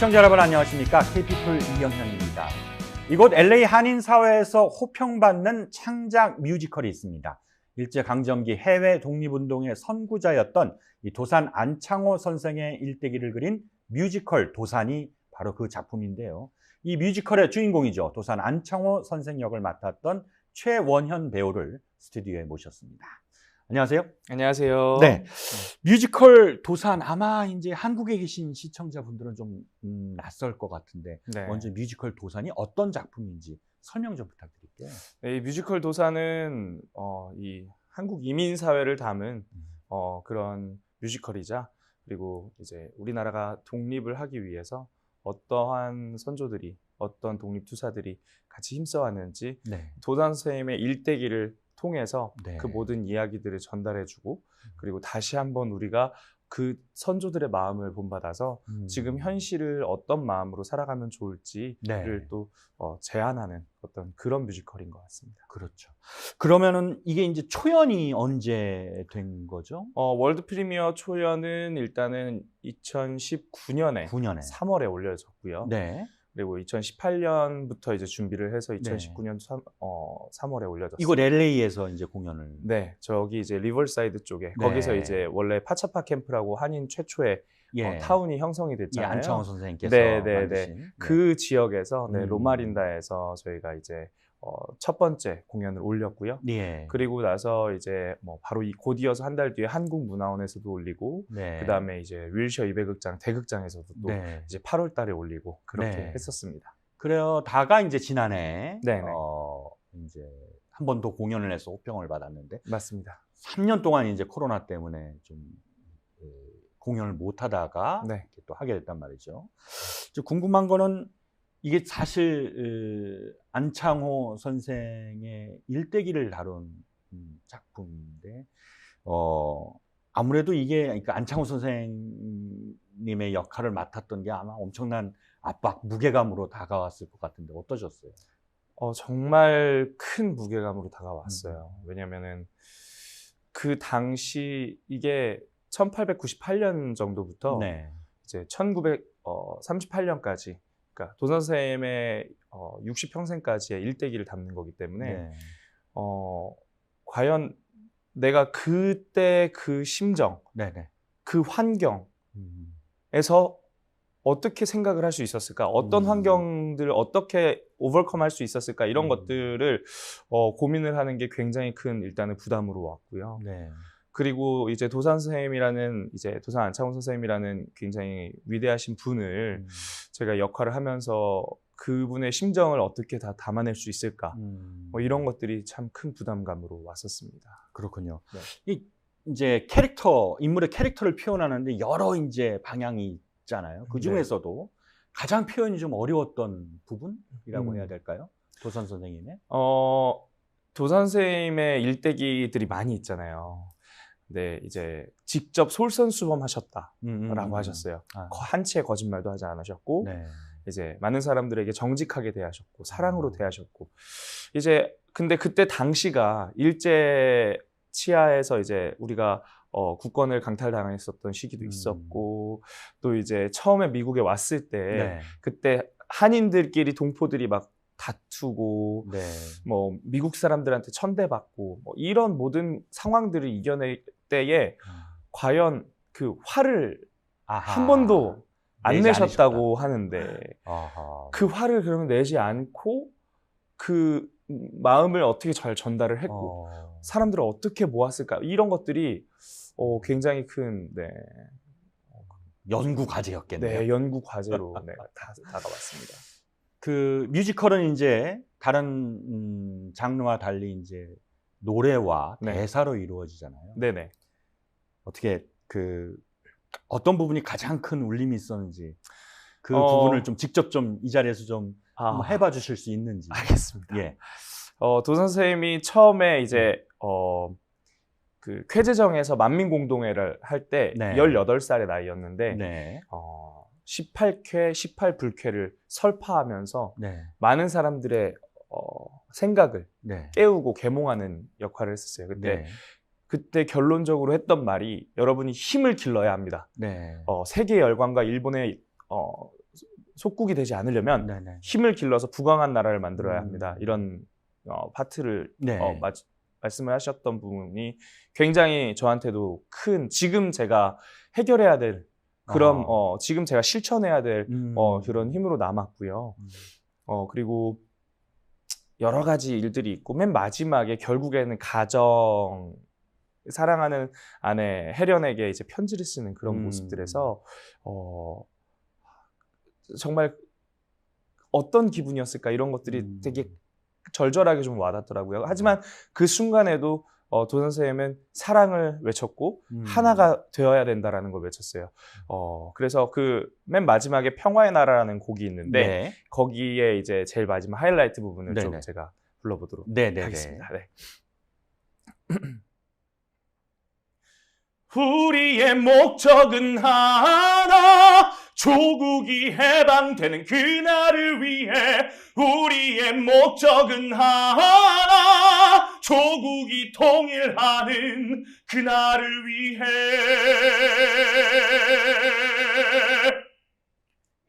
시청자 여러분 안녕하십니까? K피플 이경현입니다. 이곳 LA 한인사회에서 호평받는 창작 뮤지컬이 있습니다. 일제강점기 해외 독립운동의 선구자였던 이 도산 안창호 선생의 일대기를 그린 뮤지컬 도산이 바로 그 작품인데요. 이 뮤지컬의 주인공이죠. 도산 안창호 선생 역을 맡았던 최원현 배우를 스튜디오에 모셨습니다. 안녕하세요. 안녕하세요. 네. 뮤지컬 도산 아마 이제 한국에 계신 시청자분들은 좀 낯설 것 같은데 네. 먼저 뮤지컬 도산이 어떤 작품인지 설명 좀 부탁드릴게요. 네, 이 뮤지컬 도산은 이 한국 이민 사회를 담은 그런 뮤지컬이자 그리고 이제 우리나라가 독립을 하기 위해서 어떠한 선조들이 어떤 독립투사들이 같이 힘써왔는지 네. 도산 선생님의 일대기를 통해서 네. 그 모든 이야기들을 전달해주고 그리고 다시 한번 우리가 그 선조들의 마음을 본받아서 지금 현실을 어떤 마음으로 살아가면 좋을지를 네. 또 제안하는 어떤 그런 뮤지컬인 것 같습니다. 그렇죠. 그러면은 이게 이제 초연이 언제 된 거죠? 월드 프리미어 초연은 일단은 2019년에 9년에. 3월에 올려졌고요. 네. 그리고 2018년부터 이제 준비를 해서 네. 2019년 3월에 올려졌어요. 이곳 LA에서 이제 공연을. 네, 저기 이제 리버사이드 쪽에 네. 거기서 이제 원래 파차파 캠프라고 한인 최초의 예. 타운이 형성이 예, 됐잖아요. 안창호 선생님께서 네. 만드신. 그 지역에서 음. 로마린다에서 저희가 이제 첫 번째 공연을 올렸고요. 예. 그리고 나서 이제 바로 곧 이어서 한 달 뒤에 한국문화원에서도 올리고 네. 그 다음에 이제 윌셔 200극장 대극장에서도 또 네. 이제 8월 달에 올리고 그렇게 네. 했었습니다. 그래요. 다가 이제 지난해 네네. 이제 한 번 더 공연을 해서 호평을 받았는데 맞습니다. 3년 동안 이제 코로나 때문에 좀 공연을 못 하다가 네. 또 하게 됐단 말이죠. 궁금한 거는 이게 사실 안창호 선생의 일대기를 다룬 작품인데 아무래도 이게 그러니까 안창호 선생님의 역할을 맡았던 게 아마 엄청난 압박, 무게감으로 다가왔을 것 같은데 어떠셨어요? 정말 큰 무게감으로 다가왔어요. 왜냐면은 그 당시 이게 1898년 정도부터 네. 이제 1938년까지 그러니까 도산 선생님의 60평생까지의 일대기를 담는 거기 때문에 네. 과연 내가 그때 그 심정, 네네. 그 환경에서 어떻게 생각을 할 수 있었을까? 어떤 환경들을 어떻게 오버컴 할 수 있었을까? 이런 것들을 고민을 하는 게 굉장히 큰 일단은 부담으로 왔고요. 네. 그리고 이제 도산 선생님이라는 이제 도산 안창호 선생님이라는 굉장히 위대하신 분을 제가 역할을 하면서 그분의 심정을 어떻게 다 담아낼 수 있을까? 이런 것들이 참 큰 부담감으로 왔었습니다. 그렇군요. 네. 이제 인물의 캐릭터를 표현하는데 여러 이제 방향이 있잖아요. 그 중에서도 가장 표현이 좀 어려웠던 부분이라고 해야 될까요? 도산 선생님의? 도산 선생님의 일대기들이 많이 있잖아요. 네, 이제 직접 솔선수범하셨다라고 하셨어요. 한치의 거짓말도 하지 않으셨고, 네. 이제 많은 사람들에게 정직하게 대하셨고, 사랑으로 대하셨고, 이제 근데 그때 당시가 일제 치하에서 이제 우리가 국권을 강탈당했었던 시기도 있었고, 또 이제 처음에 미국에 왔을 때 네. 그때 한인들끼리 동포들이 막 다투고 네. 뭐 미국 사람들한테 천대받고 뭐 이런 모든 상황들을 이겨낼 때에 과연 그 화를 한 번도 안 내셨다고 하는데 그 화를 그러면 내지 않고 그 마음을 어떻게 잘 전달을 했고 사람들을 어떻게 모았을까 이런 것들이 굉장히 큰 연구 과제였겠네요. 네, 연구 과제로 다가왔습니다. 그 뮤지컬은 이제 다른 장르와 달리 이제 노래와 대사로 이루어지잖아요. 네네. 어떻게 어떤 부분이 가장 큰 울림이 있었는지 그 부분을 좀 직접 좀 이 자리에서 좀 한번 해봐 주실 수 있는지. 알겠습니다. 예. 도산 선생님이 처음에 이제 그 쾌재정에서 만민공동회를 할 때 18살의 나이였는데 18쾌, 18불쾌를 설파하면서 많은 사람들의 생각을 깨우고 계몽하는 역할을 했었어요. 그때 결론적으로 했던 말이 여러분이 힘을 길러야 합니다. 세계 열강과 일본의 속국이 되지 않으려면 네네. 힘을 길러서 부강한 나라를 만들어야 합니다. 이런 파트를 네. 말씀을 하셨던 부분이 굉장히 저한테도 큰 지금 제가 해결해야 될 그런 지금 제가 실천해야 될 그런 힘으로 남았고요. 그리고 여러 가지 일들이 있고 맨 마지막에 결국에는 가정 사랑하는 아내 혜련에게 이제 편지를 쓰는 그런 모습들에서 정말 어떤 기분이었을까 이런 것들이 되게 절절하게 좀 와닿더라고요. 하지만 그 순간에도 도 선생님은 사랑을 외쳤고 하나가 되어야 된다라는 걸 외쳤어요. 그래서 그 맨 마지막에 평화의 나라라는 곡이 있는데 네. 거기에 이제 제일 마지막 하이라이트 부분을 네네. 좀 제가 불러보도록 네네네. 하겠습니다. 네. 우리의 목적은 하나, 조국이 해방되는 그날을 위해. 우리의 목적은 하나, 조국이 통일하는 그날을 위해.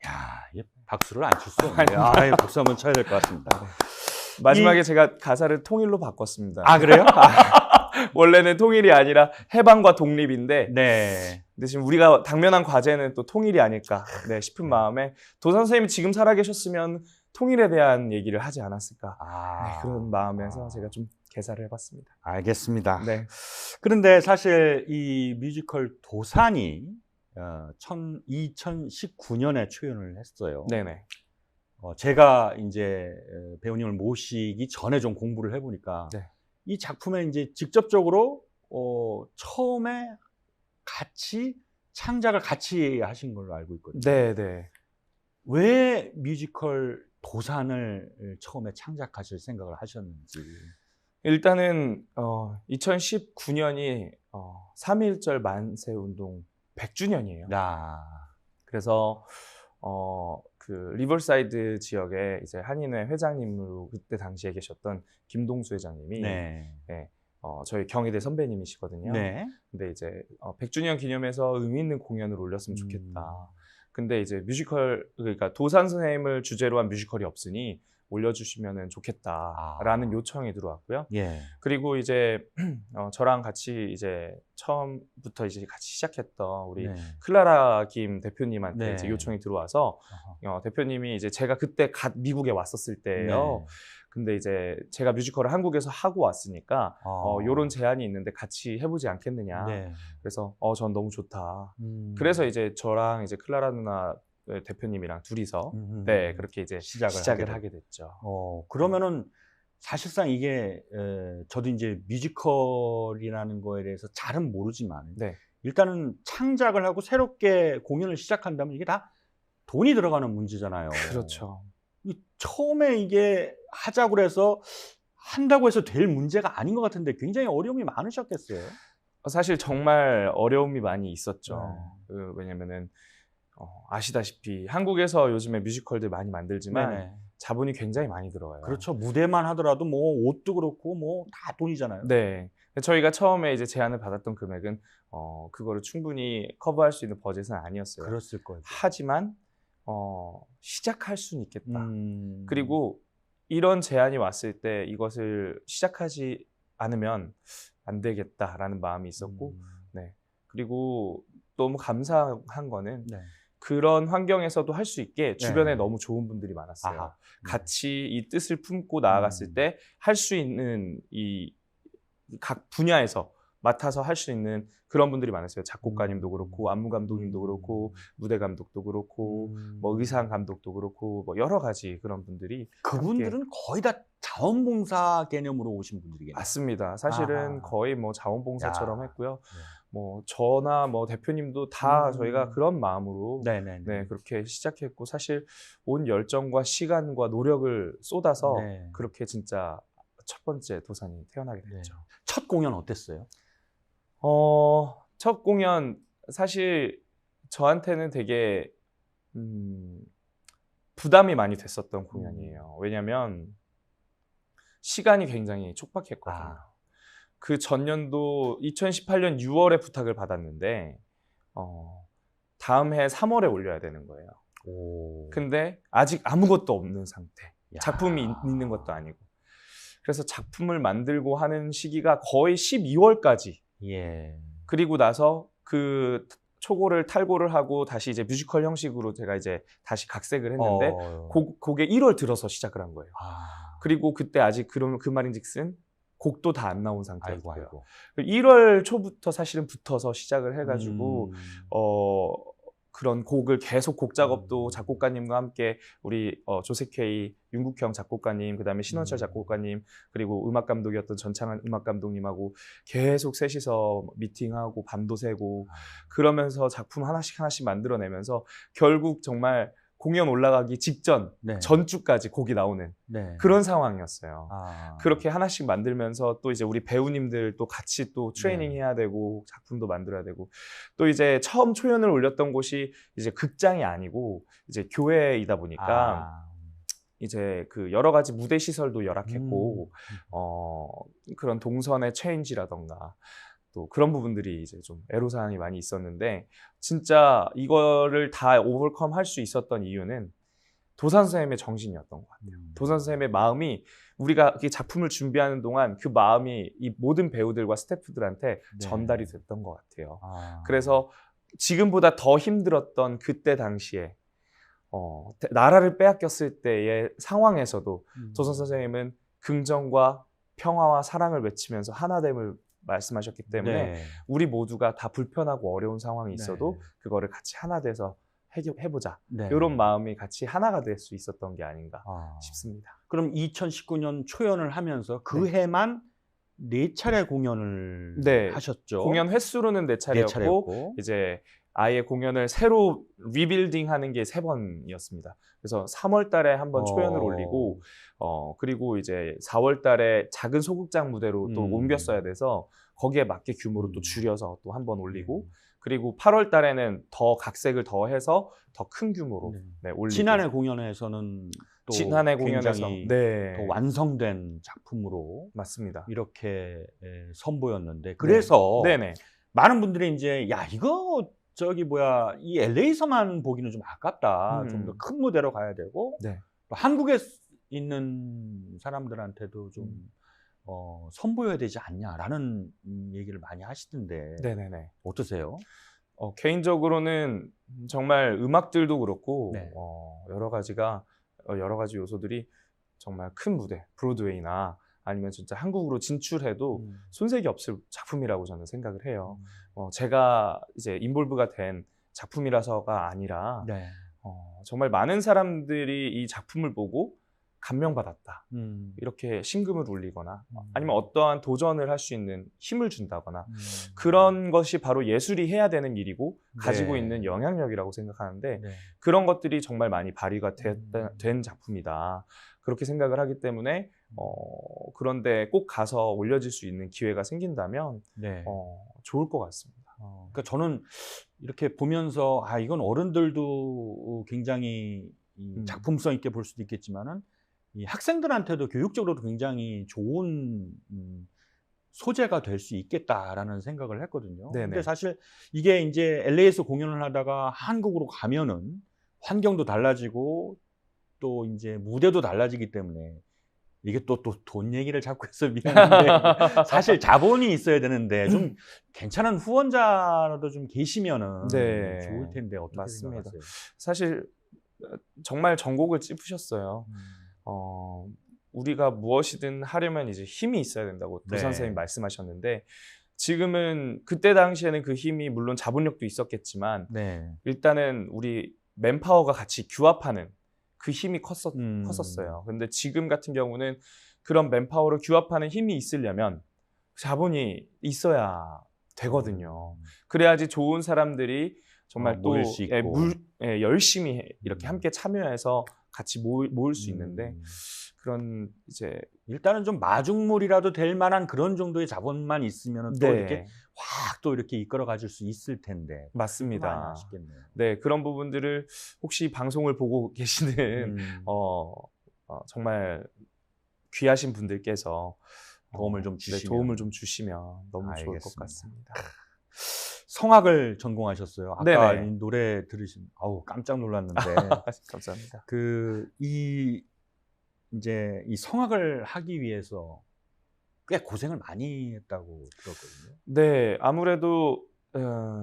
야, 박수를 안 칠 수 없네요. 아, 박수 한번 쳐야 될 것 같습니다. 마지막에 제가 가사를 통일로 바꿨습니다. 아, 그래요? 원래는 통일이 아니라 해방과 독립인데 네. 근데 지금 우리가 당면한 과제는 또 통일이 아닐까 싶은 마음에 도 선생님이 지금 살아계셨으면 통일에 대한 얘기를 하지 않았을까 그런 마음에서 제가 좀 개사를 해봤습니다. 알겠습니다. 네. 그런데 사실 이 뮤지컬 도산이 2019년에 초연을 했어요. 네네. 제가 이제 배우님을 모시기 전에 좀 공부를 해보니까 네. 이 작품에 이제 직접적으로 처음에 같이 창작을 같이 하신 걸로 알고 있거든요. 네네. 왜 뮤지컬 도산을 처음에 창작하실 생각을 하셨는지. 일단은 2019년이 3.1절 만세운동 100주년이에요. 그래서 그 리버사이드 지역에 이제 한인회 회장님으로 그때 당시에 계셨던 김동수 회장님이 저희 경희대 선배님이시거든요. 네. 근데 이제 100주년 기념해서 의미 있는 공연을 올렸으면 좋겠다. 근데 이제 뮤지컬 그러니까 도산 선생님을 주제로 한 뮤지컬이 없으니 올려주시면 좋겠다라는 요청이 들어왔고요. 예. 그리고 이제 저랑 같이 이제 처음부터 이제 같이 시작했던 우리 클라라 김 대표님한테 이제 요청이 들어와서 대표님이 이제 제가 그때 미국에 왔었을 때예요. 근데 이제 제가 뮤지컬을 한국에서 하고 왔으니까 요런 제안이 있는데 같이 해보지 않겠느냐. 그래서 전 너무 좋다. 그래서 이제 저랑 이제 클라라 누나 대표님이랑 둘이서 그렇게 이제 시작을 하게 됐죠. 그러면은 사실상 이게 저도 이제 뮤지컬이라는 거에 대해서 잘은 모르지만 일단은 창작을 하고 새롭게 공연을 시작한다면 이게 다 돈이 들어가는 문제잖아요. 그렇죠. 처음에 이게 하자고 해서 한다고 해서 될 문제가 아닌 것 같은데 굉장히 어려움이 많으셨겠어요? 사실 정말 어려움이 많이 있었죠. 왜냐면은 아시다시피 한국에서 요즘에 뮤지컬들 많이 만들지만 자본이 굉장히 많이 들어가요. 그렇죠. 무대만 하더라도 뭐 옷도 그렇고 뭐 다 돈이잖아요. 네. 저희가 처음에 이제 제안을 받았던 금액은 그거를 충분히 커버할 수 있는 버젯은 아니었어요. 그랬을 거예요. 하지만 시작할 수는 있겠다. 그리고 이런 제안이 왔을 때 이것을 시작하지 않으면 안 되겠다라는 마음이 있었고, 그리고 너무 감사한 거는 그런 환경에서도 할 수 있게 주변에 너무 좋은 분들이 많았어요. 같이 이 뜻을 품고 나아갔을 때 할 수 있는 이 각 분야에서 맡아서 할 수 있는 그런 분들이 많았어요. 작곡가님도 그렇고 안무 감독님도 그렇고 무대 감독도 그렇고 뭐 의상 감독도 그렇고 뭐 여러 가지 그런 분들이 그분들은 거의 다 자원봉사 개념으로 오신 분들이겠네요. 맞습니다. 사실은 거의 뭐 자원봉사처럼 했고요. 뭐 저나 뭐 대표님도 다 저희가 그런 마음으로 그렇게 시작했고 사실 온 열정과 시간과 노력을 쏟아서 그렇게 진짜 첫 번째 도산이 태어나게 됐죠. 첫 공연 어땠어요? 첫 공연 사실 저한테는 되게 부담이 많이 됐었던 공연이에요. 왜냐면 시간이 굉장히 촉박했거든요. 그 전년도 2018년 6월에 부탁을 받았는데 다음 해 3월에 올려야 되는 거예요. 오. 근데 아직 아무것도 없는 상태. 야. 작품이 있는 것도 아니고. 그래서 작품을 만들고 하는 시기가 거의 12월까지. 예. 그리고 나서 그 초고를 탈고를 하고 다시 이제 뮤지컬 형식으로 제가 이제 다시 각색을 했는데 그게 1월 들어서 시작을 한 거예요. 그리고 그때 아직 그 말인즉슨 곡도 다 안 나온 상태였고요. 아이고. 1월 초부터 사실은 붙어서 시작을 해가지고 그런 곡을 계속 곡 작업도 작곡가님과 함께 우리 조세케이 윤국형 작곡가님, 그다음에 신원철 작곡가님, 그리고 음악 감독이었던 전창한 음악 감독님하고 계속 셋이서 미팅하고 밤도 새고 그러면서 작품 하나씩 만들어내면서 결국 정말 공연 올라가기 직전 네. 전주까지 곡이 나오는 네. 그런 상황이었어요. 아. 그렇게 하나씩 만들면서 또 이제 우리 배우님들 또 같이 또 트레이닝 네. 해야 되고 작품도 만들어야 되고 또 이제 처음 초연을 올렸던 곳이 이제 극장이 아니고 이제 교회이다 보니까 이제 그 여러 가지 무대 시설도 열악했고 그런 동선의 체인지라던가 또 그런 부분들이 이제 좀 애로사항이 많이 있었는데 진짜 이거를 다 오버컴 할 수 있었던 이유는 도산 선생님의 정신이었던 것 같아요. 도산 선생님의 마음이 우리가 이 작품을 준비하는 동안 그 마음이 이 모든 배우들과 스태프들한테 전달이 됐던 것 같아요. 그래서 지금보다 더 힘들었던 그때 당시에 나라를 빼앗겼을 때의 상황에서도 도산 선생님은 긍정과 평화와 사랑을 외치면서 하나됨을 말씀하셨기 때문에 우리 모두가 다 불편하고 어려운 상황이 있어도 그거를 같이 하나 돼서 해보자. 이런 마음이 같이 하나가 될 수 있었던 게 아닌가 싶습니다. 그럼 2019년 초연을 하면서 그 해만 4차례 공연을 하셨죠? 공연 횟수로는 4차례였고 이제 아예 공연을 새로 리빌딩하는 게 3번이었습니다. 그래서 3월 달에 한번 초연을 올리고 그리고 이제 4월 달에 작은 소극장 무대로 또 옮겼어야 돼서 거기에 맞게 규모를 또 줄여서 또 한번 올리고 그리고 8월 달에는 더 각색을 더 해서 더 큰 규모로 올리고 지난해 공연에서는 또 지난해 공연에서 굉장히 더 완성된 작품으로 맞습니다. 이렇게 선보였는데 그래서 많은 분들이 이제 야 이거 이 LA에서만 보기는 좀 아깝다. 좀 더 큰 무대로 가야 되고 또 한국에 있는 사람들한테도 좀 선보여야 되지 않냐라는 얘기를 많이 하시던데 어떠세요? 개인적으로는 정말 음악들도 그렇고 여러 가지 요소들이 정말 큰 무대, 브로드웨이나 아니면 진짜 한국으로 진출해도 손색이 없을 작품이라고 저는 생각을 해요. 제가 이제 인볼브가 된 작품이라서가 아니라 정말 많은 사람들이 이 작품을 보고 감명받았다. 이렇게 심금을 울리거나 아니면 어떠한 도전을 할 수 있는 힘을 준다거나 그런 것이 바로 예술이 해야 되는 일이고 가지고 있는 영향력이라고 생각하는데 그런 것들이 정말 많이 발휘가 된 작품이다. 그렇게 생각을 하기 때문에 그런데 꼭 가서 올려질 수 있는 기회가 생긴다면 좋을 것 같습니다. 그러니까 저는 이렇게 보면서 이건 어른들도 굉장히 작품성 있게 볼 수도 있겠지만은 이 학생들한테도 교육적으로도 굉장히 좋은 소재가 될 수 있겠다라는 생각을 했거든요. 근데 사실 이게 이제 LA에서 공연을 하다가 한국으로 가면은 환경도 달라지고 또 이제 무대도 달라지기 때문에 이게 또 돈 얘기를 자꾸 해서 미안한데 사실 자본이 있어야 되는데 좀 괜찮은 후원자라도 좀 계시면은 좋을 텐데 어떻게 생각하세요? 사실 정말 전곡을 짚으셨어요. 우리가 무엇이든 하려면 이제 힘이 있어야 된다고 도산 선생님이 말씀하셨는데 지금은 그때 당시에는 그 힘이 물론 자본력도 있었겠지만 일단은 우리 맨파워가 같이 규합하는 그 힘이 컸었어요. 근데 지금 같은 경우는 그런 맨파워를 규합하는 힘이 있으려면 자본이 있어야 되거든요. 그래야지 좋은 사람들이 정말 또 열심히 이렇게 함께 참여해서 같이 모을 수 있는데 그런 이제 일단은 좀 마중물이라도 될 만한 그런 정도의 자본만 있으면 또 이렇게 확 또 이렇게 이끌어 가질 수 있을 텐데. 맞습니다. 아쉽겠네요. 그런 부분들을 혹시 방송을 보고 계시는 정말 귀하신 분들께서 도움을 좀 주시면 너무 좋을 것 같습니다. 성악을 전공하셨어요. 아까 네네. 이 노래 들으신, 아우 깜짝 놀랐는데 감사합니다. 이제 이 성악을 하기 위해서 꽤 고생을 많이 했다고 들었거든요. 네, 아무래도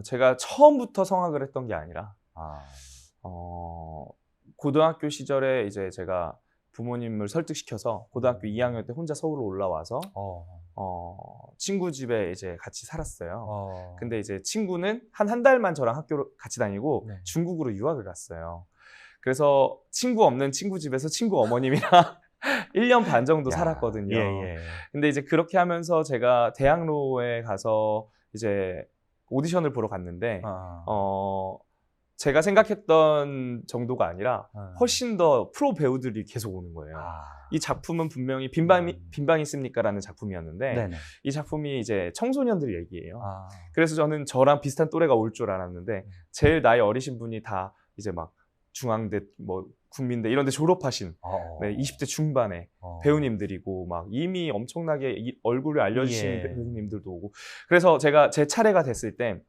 제가 처음부터 성악을 했던 게 아니라 아, 고등학교 시절에 이제 제가 부모님을 설득시켜서 고등학교 2학년 때 혼자 서울로 올라와서 친구 집에 이제 같이 살았어요. 근데 이제 친구는 한 달만 저랑 학교를 같이 다니고 네. 중국으로 유학을 갔어요. 그래서 친구 없는 친구 집에서 친구 어머님이랑 1년 반 정도 살았거든요. 예. 근데 이제 그렇게 하면서 제가 대학로에 가서 이제 오디션을 보러 갔는데 제가 생각했던 정도가 아니라 훨씬 더 프로 배우들이 계속 오는 거예요. 이 작품은 분명히 빈방이 있습니까? 라는 작품이었는데 네네. 이 작품이 이제 청소년들 얘기예요. 그래서 저는 저랑 비슷한 또래가 올 줄 알았는데 제일 나이 어리신 분이 다 이제 막 중앙대, 뭐 국민대 이런 데 졸업하신 네, 20대 중반의 배우님들이고 막 이미 엄청나게 얼굴을 알려주신 배우님들도 오고 그래서 제가 제 차례가 됐을 때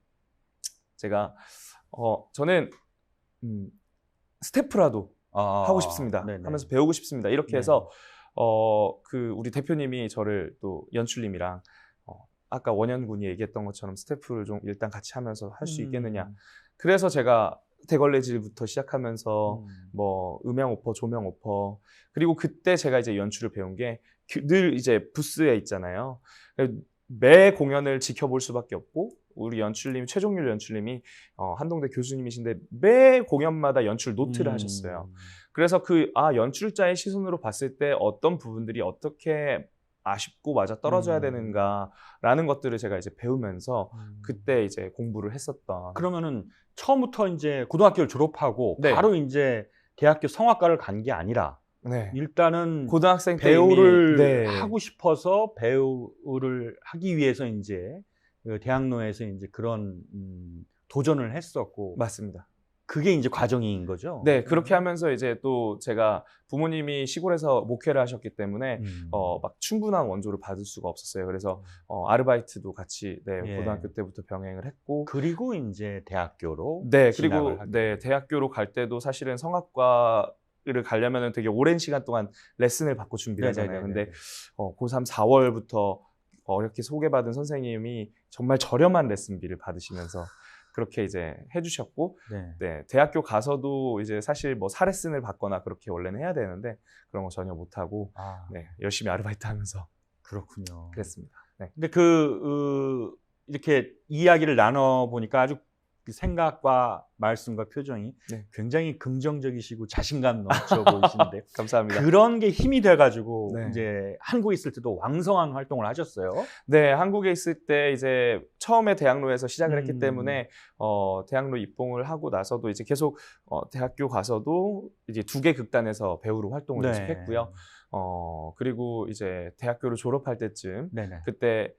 제가 저는 스태프라도 하고 싶습니다. 네네. 하면서 배우고 싶습니다. 이렇게 해서 우리 대표님이 저를 또 연출님이랑 아까 원현군이 얘기했던 것처럼 스태프를 좀 일단 같이 하면서 할 수 있겠느냐. 그래서 제가 대걸레질부터 시작하면서 뭐 음향 오퍼, 조명 오퍼 그리고 그때 제가 이제 연출을 배운 게 늘 이제 부스에 있잖아요. 매 공연을 지켜볼 수밖에 없고 우리 연출님 최종률 연출님이 한동대 교수님이신데 매 공연마다 연출 노트를 하셨어요. 그래서 연출자의 시선으로 봤을 때 어떤 부분들이 어떻게 아쉽고 맞아 떨어져야 되는가라는 것들을 제가 이제 배우면서 그때 이제 공부를 했었던. 그러면은 처음부터 이제 고등학교를 졸업하고 네. 바로 이제 대학교 성악과를 간 게 아니라 네. 일단은 고등학생 때 배우를 네. 하고 싶어서 배우를 하기 위해서 이제 대학로에서 이제 그런 도전을 했었고 맞습니다. 그게 이제 과정인 거죠. 네, 그렇게 하면서 이제 또 제가 부모님이 시골에서 목회를 하셨기 때문에 막 충분한 원조를 받을 수가 없었어요. 그래서 아르바이트도 같이 고등학교 때부터 병행을 했고 그리고 이제 대학교로 그리고 대학교로 갈 때도 사실은 성악과를 가려면 되게 오랜 시간 동안 레슨을 받고 준비를 하잖아요. 근데 고3 4월부터 어렵게 소개받은 선생님이 정말 저렴한 레슨비를 받으시면서 그렇게 이제 해주셨고, 대학교 가서도 이제 사실 뭐 사레슨을 받거나 그렇게 원래는 해야 되는데 그런 거 전혀 못 하고, 열심히 아르바이트 하면서 그렇군요. 그랬습니다. 네. 근데 이렇게 이야기를 나눠 보니까 아주 생각과 말씀과 표정이 굉장히 긍정적이시고 자신감 넘쳐 보이시는데 감사합니다. 그런 게 힘이 돼가지고 이제 한국에 있을 때도 왕성한 활동을 하셨어요. 네, 한국에 있을 때 이제 처음에 대학로에서 시작을 했기 때문에 대학로 입봉을 하고 나서도 이제 계속 대학교 가서도 이제 2개 극단에서 배우로 활동을 계속했고요. 그리고 이제 대학교를 졸업할 때쯤 그때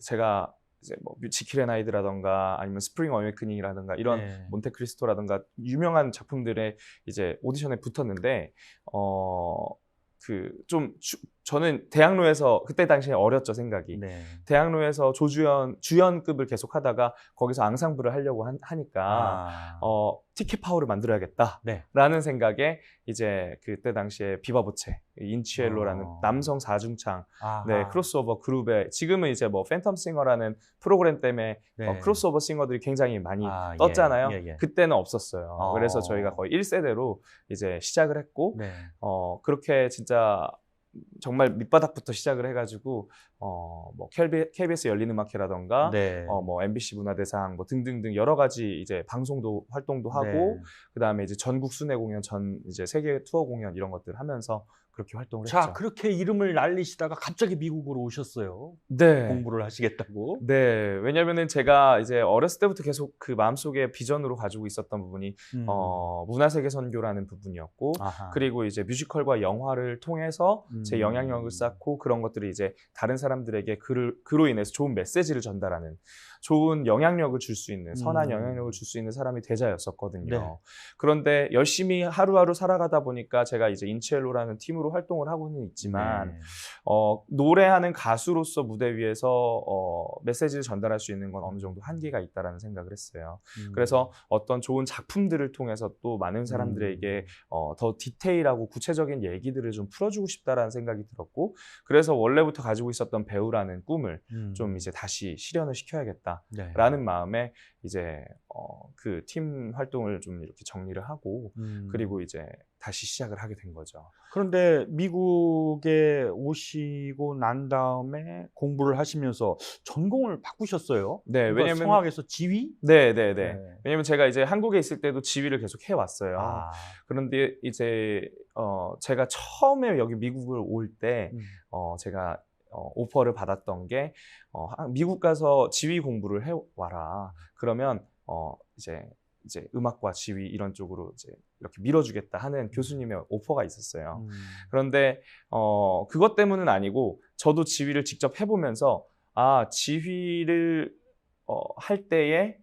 제가 이제 뭐 지킬의 나이드라던가 아니면 스프링 어웨이크닝이라든가 이런 몬테크리스토라든가 유명한 작품들의 이제 오디션에 붙었는데 저는 대학로에서 그때 당시에 어렸죠 생각이. 대학로에서 주연급을 계속 하다가 거기서 앙상블을 하려고 하니까 티켓 파워를 만들어야겠다라는 생각에 이제 그때 당시에 비바보체 인치엘로라는 남성 4중창 크로스오버 그룹에 지금은 이제 뭐 팬텀 싱어라는 프로그램 때문에 크로스오버 싱어들이 굉장히 많이 떴잖아요. 그때는 없었어요. 그래서 저희가 거의 1세대로 이제 시작을 했고 그렇게 진짜 정말 밑바닥부터 시작을 해가지고 뭐 KBS 열린음악회라던가 뭐 MBC 문화대상 뭐 등등등 여러 가지 이제 방송도 활동도 하고 그다음에 이제 전국 순회 공연 이제 세계 투어 공연 이런 것들 하면서 그렇게 활동을 했죠. 자, 그렇게 이름을 날리시다가 갑자기 미국으로 오셨어요. 공부를 하시겠다고. 왜냐면은 제가 이제 어렸을 때부터 계속 그 마음속에 비전으로 가지고 있었던 부분이 문화세계 선교라는 부분이었고 그리고 이제 뮤지컬과 영화를 통해서 제 영향력을 쌓고 그런 것들이 이제 다른 사람들에게 그로 인해서 좋은 메시지를 전달하는 좋은 영향력을 줄 수 있는, 선한 영향력을 줄 수 있는 사람이 되자였었거든요. 네. 그런데 열심히 하루하루 살아가다 보니까 제가 이제 인치엘로라는 팀으로 활동을 하고는 있지만 네. 노래하는 가수로서 무대 위에서 메시지를 전달할 수 있는 건 어느 정도 한계가 있다라는 생각을 했어요. 그래서 어떤 좋은 작품들을 통해서 또 많은 사람들에게 더 디테일하고 구체적인 얘기들을 좀 풀어주고 싶다라는 생각이 들었고, 그래서 원래부터 가지고 있었던 배우라는 꿈을 좀 이제 다시 실현을 시켜야겠다라는 네. 마음에 이제 그 팀 활동을 좀 이렇게 정리를 하고 그리고 이제 다시 시작을 하게 된 거죠. 그런데 미국에 오시고 난 다음에 공부를 하시면서 전공을 바꾸셨어요? 네, 그러니까 왜냐면 성악에서 지휘? 네. 네. 왜냐면 제가 이제 한국에 있을 때도 지휘를 계속 해왔어요. 아. 그런데 이제 제가 처음에 여기 미국을 올 때 제가 오퍼를 받았던 게 미국 가서 지휘 공부를 해와라. 그러면 이제 음악과 지휘 이런 쪽으로 이제 이렇게 밀어주겠다 하는 교수님의 오퍼가 있었어요. 그런데 그것 때문은 아니고 저도 지휘를 직접 해보면서 지휘를 할 때에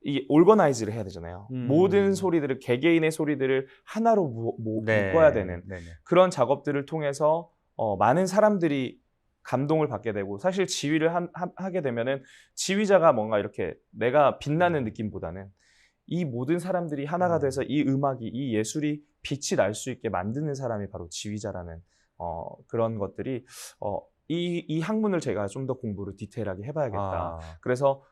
이 올거나이즈를 해야 되잖아요. 모든 소리들을, 개개인의 소리들을 하나로 네. 묶어야 되는 네네. 그런 작업들을 통해서 많은 사람들이 감동을 받게 되고, 사실 지휘를 하게 되면은 지휘자가 뭔가 이렇게 내가 빛나는 느낌보다는 이 모든 사람들이 하나가 돼서 이 음악이, 이 예술이 빛이 날 수 있게 만드는 사람이 바로 지휘자라는 그런 것들이 이 학문을 제가 좀 더 공부를 디테일하게 해봐야겠다. 그래서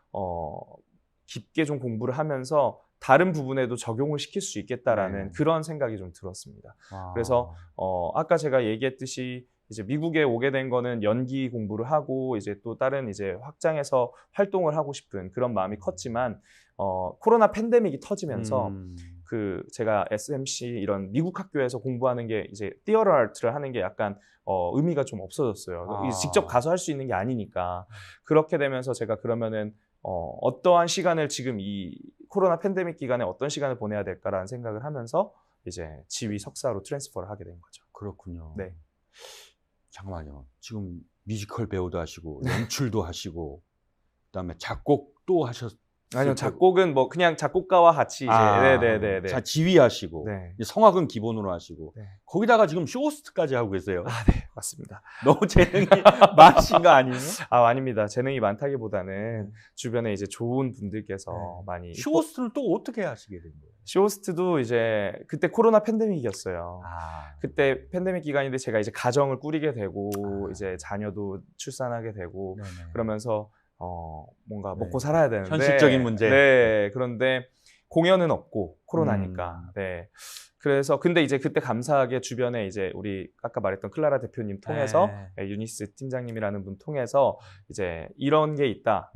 깊게 좀 공부를 하면서 다른 부분에도 적용을 시킬 수 있겠다라는 네. 그런 생각이 좀 들었습니다. 그래서 아까 제가 얘기했듯이 이제 미국에 오게 된 거는 연기 공부를 하고 이제 또 다른 이제 확장해서 활동을 하고 싶은 그런 마음이 컸지만 코로나 팬데믹이 터지면서 그 제가 SMC 이런 미국 학교에서 공부하는 게 이제 티어터 아트를 하는 게 약간 의미가 좀 없어졌어요. 직접 가서 할 수 있는 게 아니니까. 그렇게 되면서 제가 그러면은 어떠한 시간을 지금 이 코로나 팬데믹 기간에 어떤 시간을 보내야 될까라는 생각을 하면서 이제 지휘 석사로 트랜스퍼를 하게 된 거죠. 그렇군요. 네. 잠깐만요. 지금 뮤지컬 배우도 하시고 연출도 하시고 그다음에 작곡도 하셨어요. 아니요, 작곡은 뭐 그냥 작곡가와 같이 이제 네네네. 자, 지휘하시고 네. 성악은 기본으로 하시고 네. 거기다가 지금 쇼호스트까지 하고 계세요. 네, 맞습니다. 너무 재능이 많으신 거 아니에요? 아닙니다. 재능이 많다기보다는 주변에 이제 좋은 분들께서 많이 쇼호스트는 또 어떻게 하시게 된 거예요? 쇼호스트도 이제 그때 코로나 팬데믹이었어요. 그때 팬데믹 기간인데 제가 이제 가정을 꾸리게 되고 이제 자녀도 출산하게 되고 네네. 그러면서 뭔가 먹고 살아야 되는데 현실적인 문제. 네. 그런데 공연은 없고 코로나니까. 네. 그래서 근데 이제 그때 감사하게 주변에 이제 우리 아까 말했던 클라라 대표님 통해서 유니스 팀장님이라는 분 통해서 이제 이런 게 있다.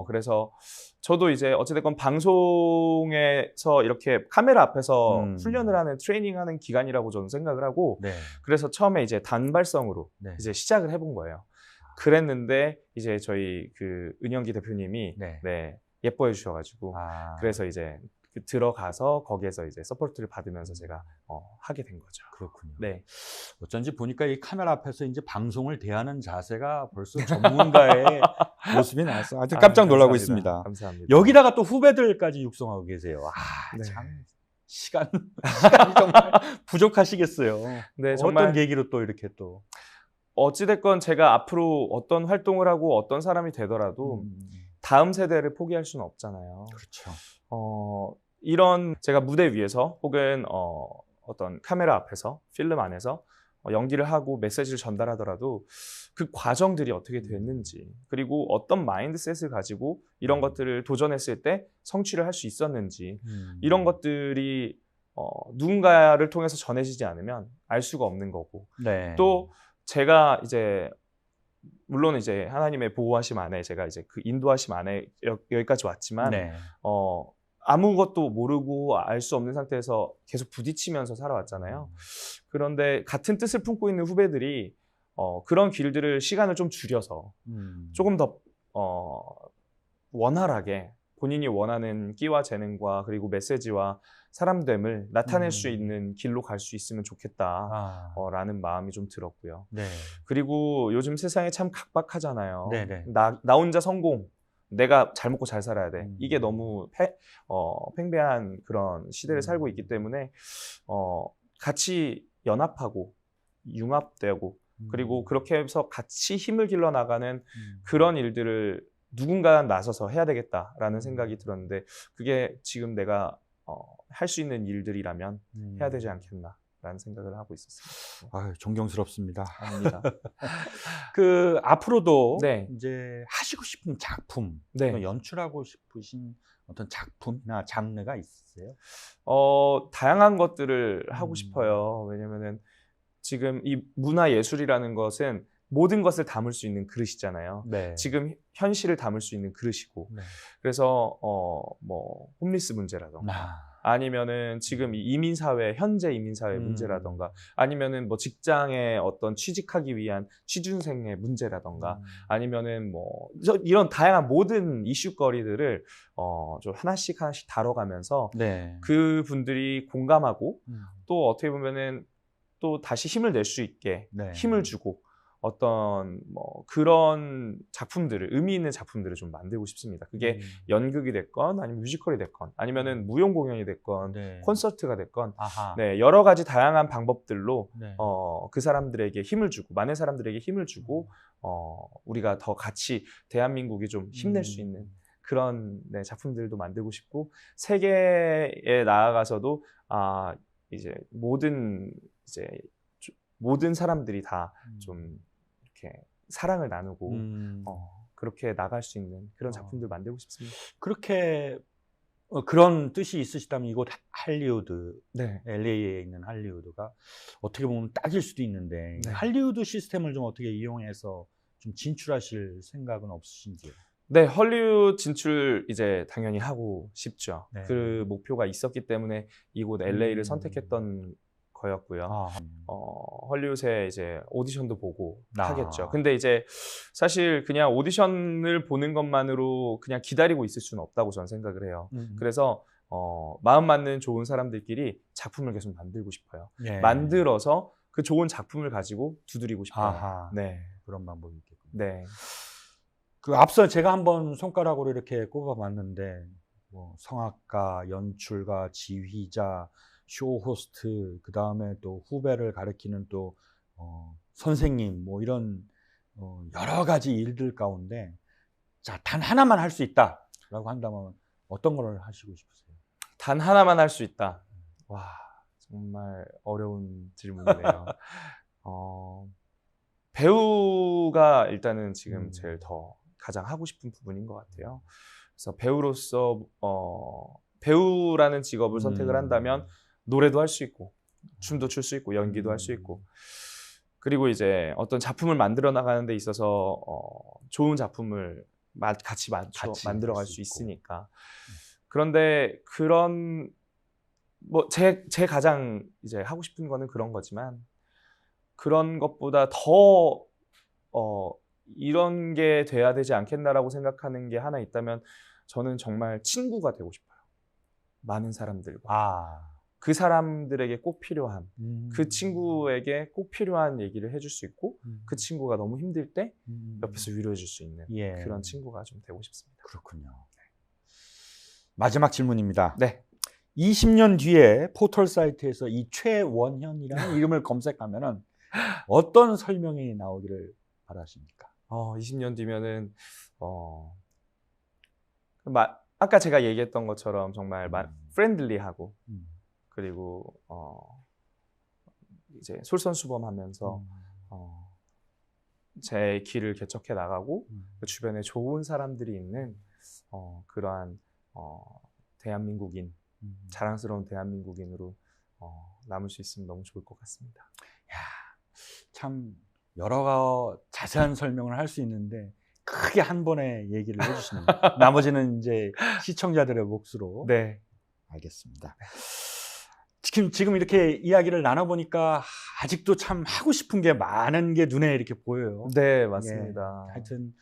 그래서 저도 이제 어찌됐건 방송에서 이렇게 카메라 앞에서 훈련을 하는 트레이닝하는 기간이라고 저는 생각을 하고 그래서 처음에 이제 단발성으로 이제 시작을 해본 거예요. 그랬는데 이제 저희 그 은영기 대표님이 예뻐해 주셔가지고 그래서 이제 들어가서 거기에서 이제 서포트를 받으면서 제가 하게 된 거죠. 그렇군요. 네. 어쩐지 보니까 이 카메라 앞에서 이제 방송을 대하는 자세가 벌써 전문가의 모습이 나왔어요. 아주 깜짝 놀라고 있습니다. 감사합니다. 여기다가 또 후배들까지 육성하고 계세요. 참 시간이 정말 부족하시겠어요. 네, 어떤 계기로 또 이렇게 또 어찌됐건 제가 앞으로 어떤 활동을 하고 어떤 사람이 되더라도 다음 세대를 포기할 수는 없잖아요. 그렇죠. 이런 제가 무대 위에서 혹은 어떤 카메라 앞에서 필름 안에서 연기를 하고 메시지를 전달하더라도 그 과정들이 어떻게 됐는지 그리고 어떤 마인드셋을 가지고 이런 것들을 도전했을 때 성취를 할 수 있었는지 이런 것들이 누군가를 통해서 전해지지 않으면 알 수가 없는 거고 또 제가 이제 물론 이제 하나님의 보호하심 안에 제가 이제 그 인도하심 안에 여기까지 왔지만 아무것도 모르고 알 수 없는 상태에서 계속 부딪히면서 살아왔잖아요. 그런데 같은 뜻을 품고 있는 후배들이 그런 길들을 시간을 좀 줄여서 조금 더 원활하게 본인이 원하는 끼와 재능과 그리고 메시지와 사람됨을 나타낼 수 있는 길로 갈 수 있으면 좋겠다라는 마음이 좀 들었고요. 그리고 요즘 세상이 참 각박하잖아요. 나 혼자 성공, 내가 잘 먹고 잘 살아야 돼. 이게 너무 팽배한 그런 시대를 살고 있기 때문에 같이 연합하고 융합되고 그리고 그렇게 해서 같이 힘을 길러 나가는 그런 일들을 누군가 나서서 해야 되겠다라는 생각이 들었는데 그게 지금 내가 할 수 있는 일들이라면 해야 되지 않겠나라는 생각을 하고 있었습니다. 아유, 존경스럽습니다. 아닙니다. 그 앞으로도 네. 이제 하시고 싶은 작품, 네. 연출하고 싶으신 어떤 작품이나 장르가 있으세요? 다양한 것들을 하고 싶어요. 왜냐면은 지금 이 문화예술이라는 것은 모든 것을 담을 수 있는 그릇이잖아요. 네. 지금 현실을 담을 수 있는 그릇이고 네. 그래서 뭐 홈리스 문제라던가 아니면은 지금 이 이민사회 현재 이민사회 문제라던가 아니면은 뭐 직장에 어떤 취직하기 위한 취준생의 문제라던가 아니면은 뭐 이런 다양한 모든 이슈거리들을 좀 하나씩 다뤄가면서 네. 그 분들이 공감하고 또 어떻게 보면은 또 다시 힘을 낼 수 있게 네. 힘을 주고 어떤 뭐 그런 작품들을 의미 있는 작품들을 좀 만들고 싶습니다. 그게 연극이 됐건 아니면 뮤지컬이 됐건 아니면은 무용 공연이 됐건 네. 콘서트가 됐건 아하. 네, 여러 가지 다양한 방법들로 네. 그 사람들에게 힘을 주고 많은 사람들에게 힘을 주고 우리가 더 같이 대한민국이 좀 힘낼 수 있는 그런 네, 작품들도 만들고 싶고 세계에 나아가서도 이제 모든 사람들이 다 좀 이렇게 사랑을 나누고 그렇게 나갈 수 있는 그런 작품들 만들고 싶습니다. 그렇게 그런 뜻이 있으시다면 이곳 할리우드, 네. LA에 있는 할리우드가 어떻게 보면 딱일 수도 있는데 네. 할리우드 시스템을 좀 어떻게 이용해서 좀 진출하실 생각은 없으신지요? 네, 헐리우드 진출 이제 당연히 하고 싶죠. 네. 그 목표가 있었기 때문에 이곳 LA를 선택했던 거였고요. 헐리우드에 이제 오디션도 보고 하겠죠. 근데 이제 사실 그냥 오디션을 보는 것만으로 그냥 기다리고 있을 수는 없다고 저는 생각을 해요. 그래서 마음 맞는 좋은 사람들끼리 작품을 계속 만들고 싶어요. 예. 만들어서 그 좋은 작품을 가지고 두드리고 싶어요. 아하. 네. 그런 방법이 있겠군요. 네. 그 앞서 제가 한번 손가락으로 이렇게 꼽아봤는데 뭐 성악가, 연출가, 지휘자, 쇼 호스트, 그 다음에 또 후배를 가르치는 또 선생님, 뭐 이런 여러 가지 일들 가운데 자, 단 하나만 할 수 있다라고 한다면 어떤 걸 하시고 싶으세요? 단 하나만 할 수 있다. 와, 정말 어려운 질문이네요. 배우가 일단은 지금 제일 더 가장 하고 싶은 부분인 것 같아요. 그래서 배우로서 배우라는 직업을 선택을 한다면 노래도 할 수 있고 춤도 출 수 있고 연기도 할 수 있고 그리고 이제 어떤 작품을 만들어 나가는 데 있어서 좋은 작품을 같이 만들어갈 수 있으니까 그런데 그런 뭐 제 가장 이제 하고 싶은 거는 그런 거지만 그런 것보다 더 이런 게 돼야 되지 않겠나라고 생각하는 게 하나 있다면 저는 정말 친구가 되고 싶어요. 많은 사람들과. 그 사람들에게 꼭 필요한 그 친구에게 꼭 필요한 얘기를 해줄 수 있고 그 친구가 너무 힘들 때 옆에서 위로해 줄 수 있는 그런 친구가 좀 되고 싶습니다. 그렇군요. 마지막 질문입니다. 네. 20년 뒤에 포털 사이트에서 이 최원현이라는 이름을 검색하면은 어떤 설명이 나오기를 바라십니까? 20년 뒤면은 아까 제가 얘기했던 것처럼 정말 프렌들리하고 그리고 이제 솔선수범하면서 제 길을 개척해 나가고 그 주변에 좋은 사람들이 있는 그러한 대한민국인 자랑스러운 대한민국인으로 남을 수 있으면 너무 좋을 것 같습니다. 야, 참 여러 자세한 설명을 할 수 있는데 크게 한 번에 얘기를 해주시네요. 나머지는 이제 시청자들의 몫으로. 네, 알겠습니다. 지금 이렇게 이야기를 나눠보니까 아직도 참 하고 싶은 게 많은 게 눈에 이렇게 보여요. 네, 맞습니다. 하여튼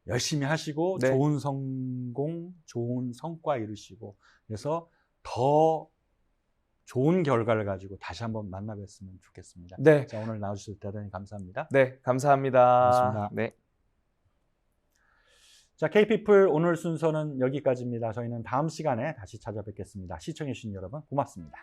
열심히 하시고 좋은 성공, 좋은 성과 이루시고 그래서 더 좋은 결과를 가지고 다시 한번 만나 뵀으면 좋겠습니다. 네. 자, 오늘 나와주셔서 대단히 감사합니다. 네, 감사합니다. 고맙습니다. 네. 자, K-피플 오늘 순서는 여기까지입니다. 저희는 다음 시간에 다시 찾아뵙겠습니다. 시청해주신 여러분 고맙습니다.